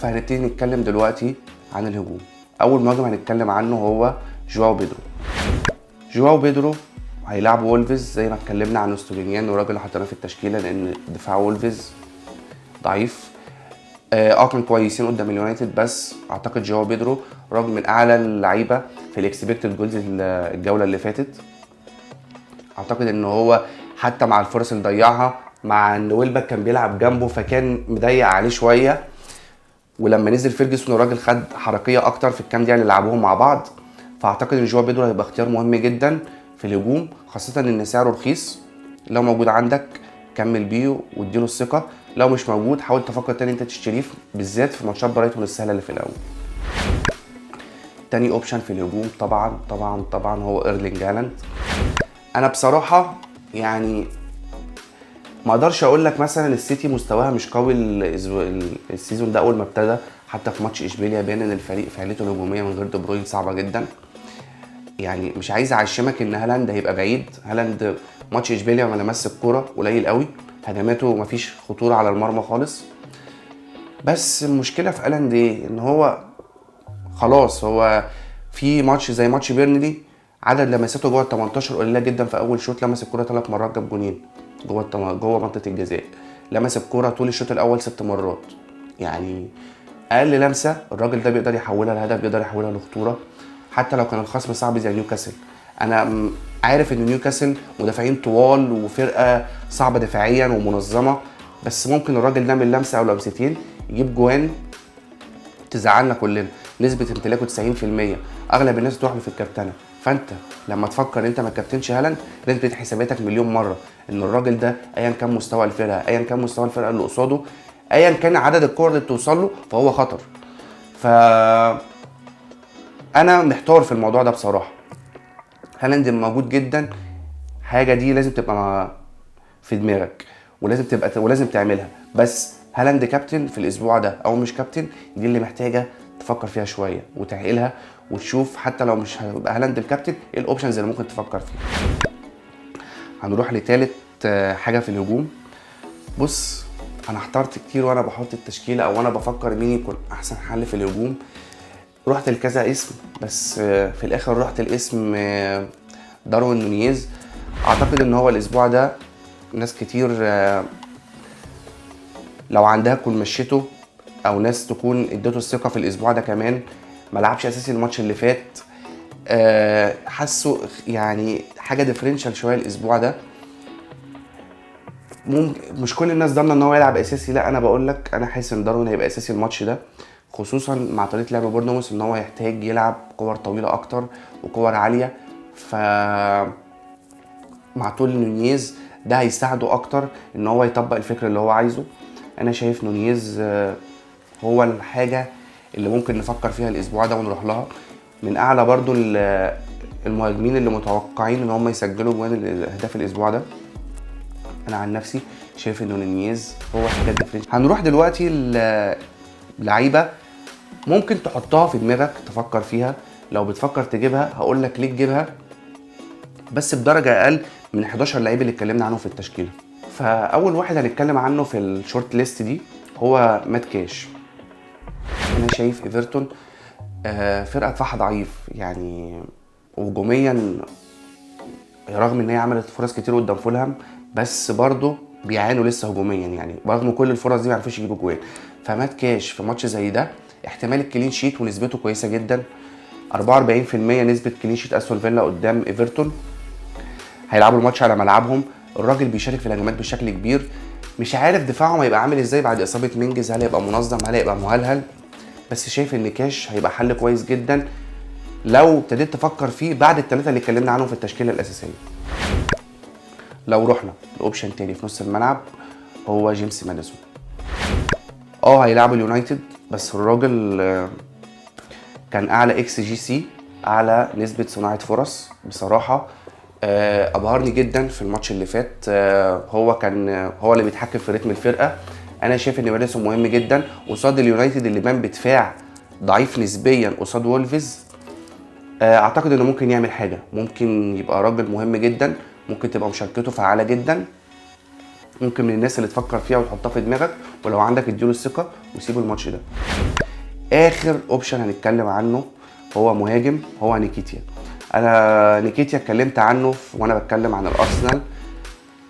فهنبتدي نتكلم دلوقتي عن الهجوم. اول مهاجم هنتكلم عنه هو جواو بيدرو. جواو بيدرو هيلعب وولفز زي ما اتكلمنا عن استوبينيان والراجل اللي حطيناه في التشكيله، لان دفاع وولفز ضعيف. كانوا كويسين قدام اليونايتد، بس اعتقد جواو بيدرو راجل من اعلى اللعيبه في الاكسبكتد جولز الجوله اللي فاتت. اعتقد ان هو حتى مع الفرص اللي ضيعها، مع ان ويلبك كان بيلعب جنبه فكان مضيق عليه شويه، ولما نزل فيرجسون الراجل خد حركيه اكتر في الكام دقيقه اللي لعبوهم مع بعض. فاعتقد ان جواو بيدرو هيبقى اختيار مهم جدا في الهجوم، خاصه ان سعره رخيص. لو موجود عندك كمل بيه واديله الثقه، لو مش موجود حاول تفكر تاني انت تشتريه، بالذات في ماتشات برايتون السهله اللي في الاول. تاني اوبشن في الهجوم طبعا هو ايرلينج هالاند. انا بصراحه يعني ما اقدرش اقول لك مثلا السيتي مستواها مش قوي السيزون ده. اول ما ابتدى حتى في ماتش اشبيليا بان ان الفريق فعاليته الهجوميه من غير دي بروين صعبه جدا. يعني مش عايز اعشمك ان هالاند هيبقى بعيد. هالاند ماتش اشبيليا ما لمس الكوره قليل قوي، هجماته مفيش خطوره على المرمى خالص. بس المشكله في هالاند ايه؟ ان هو خلاص هو في ماتش زي ماتش بيرنلي عدد لمساته جوه ال 18 قليله جدا. في اول شوط لمس الكوره 3 مرات جاب جونين جوه منطقه الجزاء. لمس الكوره طول الشوط الاول 6 مرات. يعني اقل لمسه الراجل ده بيقدر يحولها لهدف، بيقدر يحولها لخطوره حتى لو كان الخصم صعب زي نيوكاسل. انا عارف ان نيوكاسل مدافعين طوال وفرقه صعبه دفاعيا ومنظمه، بس ممكن الراجل ده من لمسه او لمستين يجيب جوان تزعلنا كلنا. نسبه امتلاكه 90%، اغلب الناس تروح له في الكابتنه. فانت لما تفكر انت ما تكابتنش هالاند لازم تدي حساباتك مليون مره ان الراجل ده ايا كان مستوى الفرقه، ايا كان مستوى الفرقه اللي قصاده، ايا كان عدد الكور اللي بتوصل له، فهو خطر. ف انا محتار في الموضوع ده بصراحه. هالاند موجود جدا، حاجه دي لازم تبقى في دماغك ولازم تعملها. بس هالاند كابتن في الاسبوع ده او مش كابتن، دي اللي محتاجه تفكر فيها شويه وتعقلها وتشوف حتى لو مش هيبقى هالاند الكابتن ايه الاوبشنز اللي ممكن تفكر فيها. هنروح لتالت حاجه في الهجوم. بص انا احترت كتير وانا بحط التشكيله او انا بفكر مين يكون احسن حل في الهجوم. رحت لكذا اسم، بس في الاخر رحت الاسم داروين نونيز. اعتقد ان هو الاسبوع ده ناس كتير لو عندها تكون مشيته، او ناس تكون اديته الثقه في الاسبوع ده كمان. ما لعبش اساسي الماتش اللي فات، حاسه يعني حاجه ديفرنشال شويه الاسبوع ده. ممكن مش كل الناس ضامنه ان هو يلعب اساسي، لا انا بقول لك انا حاسس ان داروين هيبقى اساسي الماتش ده، خصوصا مع طريقه لعب بورنموث ان هو يحتاج يلعب كور طويله اكتر وكور عاليه. ف مع طول نونيز ده هيساعده اكتر ان هو يطبق الفكر اللي هو عايزه. انا شايف نونيز هو الحاجه اللي ممكن نفكر فيها الاسبوع ده ونروح لها. من اعلى برضو المهاجمين اللي متوقعين ان هم يسجلوا جوان الاهداف الاسبوع ده. انا عن نفسي شايف ان نونيز هو حاجه ديفرنت. هنروح دلوقتي لعيبه ممكن تحطها في دماغك تفكر فيها. لو بتفكر تجيبها هقول لك ليه تجيبها، بس بدرجه اقل من 11 لعيب اللي اتكلمنا عنه في التشكيله. فاول واحد هنتكلم عنه في الشورت ليست دي هو مات كاش. انا شايف ايفرتون فرقه دفاعها ضعيف يعني هجوميا، رغم ان هي عملت فرص كتير قدام فولهام، بس برضه بيعانوا لسه هجوميا. يعني برغم كل الفرص دي ما عرفوش يجيبوا جوان. فمات كاش في ماتش زي ده احتمال الكلين شيت ونسبته كويسه جدا، 44% نسبه كلين شيت استون فيلا قدام ايفرتون. هيلعبوا الماتش على ملعبهم، الراجل بيشارك في الهجمات بشكل كبير. مش عارف دفاعهم هيبقى عامل ازاي بعد اصابه مينجز، هل هيبقى منظم هل هيبقى مهلهل، بس شايف ان كاش هيبقى حل كويس جدا لو ابتديت تفكر فيه بعد الثلاثه اللي اتكلمنا عنهم في التشكيله الاساسيه. لو رحنا لاوبشن تاني في نص الملعب هو جيمس ماديسون. هيلعب اليونايتد، بس الراجل كان اعلى اكس جي سي، اعلى نسبه صناعه فرص بصراحه. ابهرني جدا في الماتش اللي فات. هو اللي بيتحكم في رتم الفرقه. انا شايف ان ماديسون مهم جدا قصاد اليونايتد اللي بان بدفاع ضعيف نسبيا قصاد وولفز. اعتقد انه ممكن يعمل حاجه، ممكن يبقى راجل مهم جدا، ممكن تبقى مشاركته فعاله جدا. ممكن من الناس اللي تفكر فيها وتحطها في دماغك، ولو عندك اديله الثقه وسيبه الماتش ده. اخر اوبشن هنتكلم عنه هو مهاجم، هو نيكيتيا. انا نيكيتيا اتكلمت عنه وانا بتكلم عن الارسنال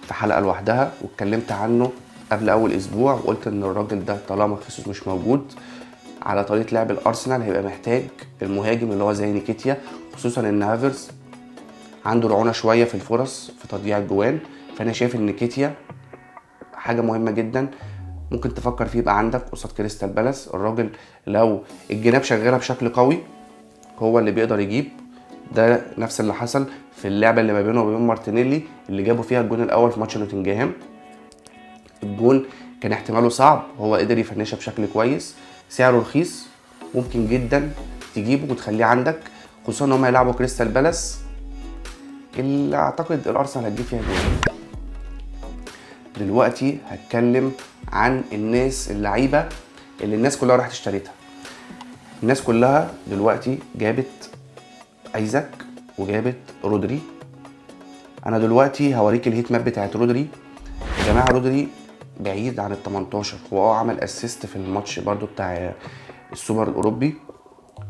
في حلقه لوحدها، واتكلمت عنه قبل اول اسبوع وقلت ان الراجل ده طالما خيسوس مش موجود على طريقه لعب الارسنال هيبقى محتاج المهاجم اللي هو زي نيكيتيا، خصوصا ان هافرز عنده رعونه شويه في الفرص في تضييع الجوان. فانا شايف ان نيكيتيا حاجه مهمه جدا ممكن تفكر فيه يبقى عندك قصاد كريستال بالاس. الراجل لو الجناب شغاله بشكل قوي هو اللي بيقدر يجيب. ده نفس اللي حصل في اللعبه اللي ما بينه وبين مارتينيلي اللي جابوا فيها الجون الاول في ماتش نوتنجهام. الجون كان احتماله صعب، هو قدر يفنشها بشكل كويس، سعره رخيص، ممكن جدا تجيبه وتخليه عندك، خصوصا ان هم هيلعبوا كريستال بالاس اللي اعتقد الارسنال هتجيب فيها جون. دلوقتي هتكلم عن الناس اللعيبه اللي الناس كلها راحت اشتريتها. الناس كلها دلوقتي جابت ايزاك وجابت رودري. انا دلوقتي هوريك الهيت ماب بتاعت رودري. يا جماعه رودري بعيد عن ال 18، هو عمل اسيست في الماتش برضو بتاع السوبر الاوروبي،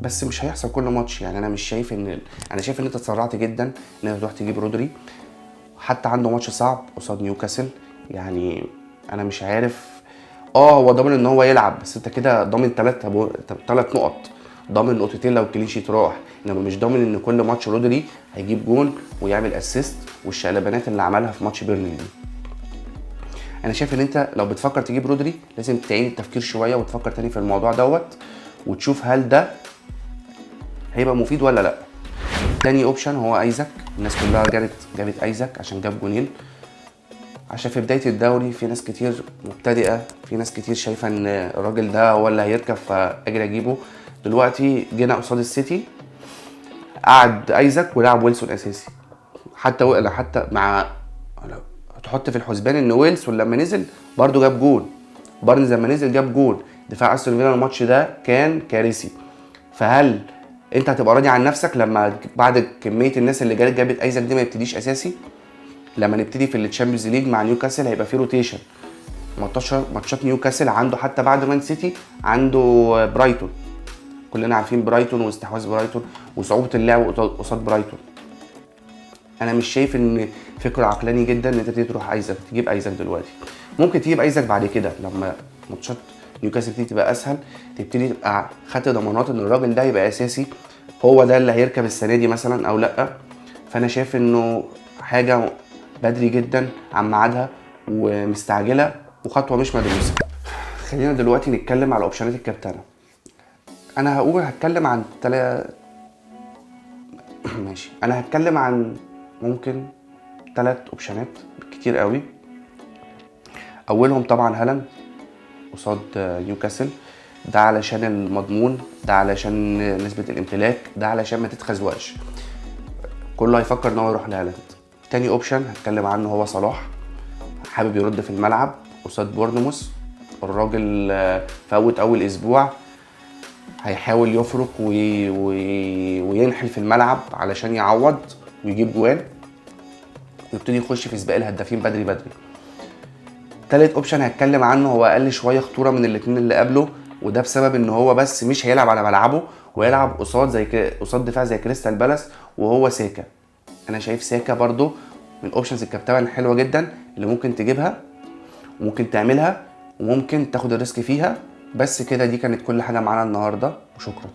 بس مش هيحصل كل ماتش. يعني انا شايف ان انت اتسرعت جدا ان انت تروح تجيب رودري، حتى عنده ماتش صعب قصاد نيوكاسل. يعني انا مش عارف، هو ضامن ان هو يلعب، بس انت كده ضامن 3 نقط، ضامن نقطتين لو الكلين شيت راح، انما مش ضامن ان كل ماتش رودري هيجيب جون ويعمل اسيست والشقلبانات اللي عملها في ماتش بيرنلي دي. انا شايف ان انت لو بتفكر تجيب رودري لازم تعيد التفكير شويه وتفكر تاني في الموضوع دوت وتشوف هل ده هيبقى مفيد ولا لا. تاني اوبشن هو ايزاك. الناس كلها جابت ايزاك عشان جاب جونين، عشان في بدايه الدوري في ناس كتير مبتدئه، في ناس كتير شايفه ان الراجل ده هو اللي هيركب فاجري اجيبه. دلوقتي جينا قصاد السيتي قعد ايزاك ولعب ويلسون اساسي، حتى مع تحط في الحسبان ان ويلسون لما نزل برده جاب جول، بارنز لما نزل جاب جول. دفاع استون فيلا الماتش ده كان كارثي. فهل انت هتبقى راضي عن نفسك لما بعد كميه الناس اللي جابت ايزاك دي ما يبتديش اساسي؟ لما نبتدي في التشامبيونز ليج مع نيوكاسل هيبقى في روتيشن، ماتشات نيوكاسل عنده حتى بعد مان سيتي عنده برايتون، كلنا عارفين برايتون واستحواذ برايتون وصعوبه اللعب قصاد برايتون. انا مش شايف ان فكره عقلاني جدا ان انت تروح ايزاك تجيب ايزاك دلوقتي. ممكن تجيب ايزاك بعد كده لما ماتشات نيوكاسل دي تبقى اسهل، تبتدي تبقى خدت ضمانات ان الراجل ده يبقى اساسي، هو ده اللي هيركب السنه دي مثلا او لا. فانا شايف انه حاجه بدري جدا عن ميعادها ومستعجله وخطوه مش مدروسه. خلينا دلوقتي نتكلم على اوبشنات الكابتنه. انا هتكلم عن ماشي، انا هتكلم عن ممكن 3 اوبشنات كتير قوي. اولهم طبعا هالاند قصاد نيوكاسل، ده علشان المضمون، ده علشان نسبه الامتلاك، ده علشان ما تتخزوقش، كله هيفكر ان هو يروح لهالاند. تاني اوبشن هتكلم عنه هو صلاح، حابب يرد في الملعب قصاد بورنموث. الراجل فوت اول اسبوع، هيحاول يفرق وينحل في الملعب علشان يعوض ويجيب جوان ويبتدي يخش في سباق الهدافين بدري. تالت اوبشن هتكلم عنه هو اقل شويه خطوره من الاثنين اللي قبله، وده بسبب ان هو بس مش هيلعب على ملعبه ويلعب قصاد دفاع زي كريستال بالاس، وهو ساكا. انا شايف ساكا برضو من اوبشنز الكابتنه الحلوه جدا اللي ممكن تجيبها وممكن تعملها وممكن تاخد الريسك فيها. بس كده دي كانت كل حاجه معانا النهارده وشكرا.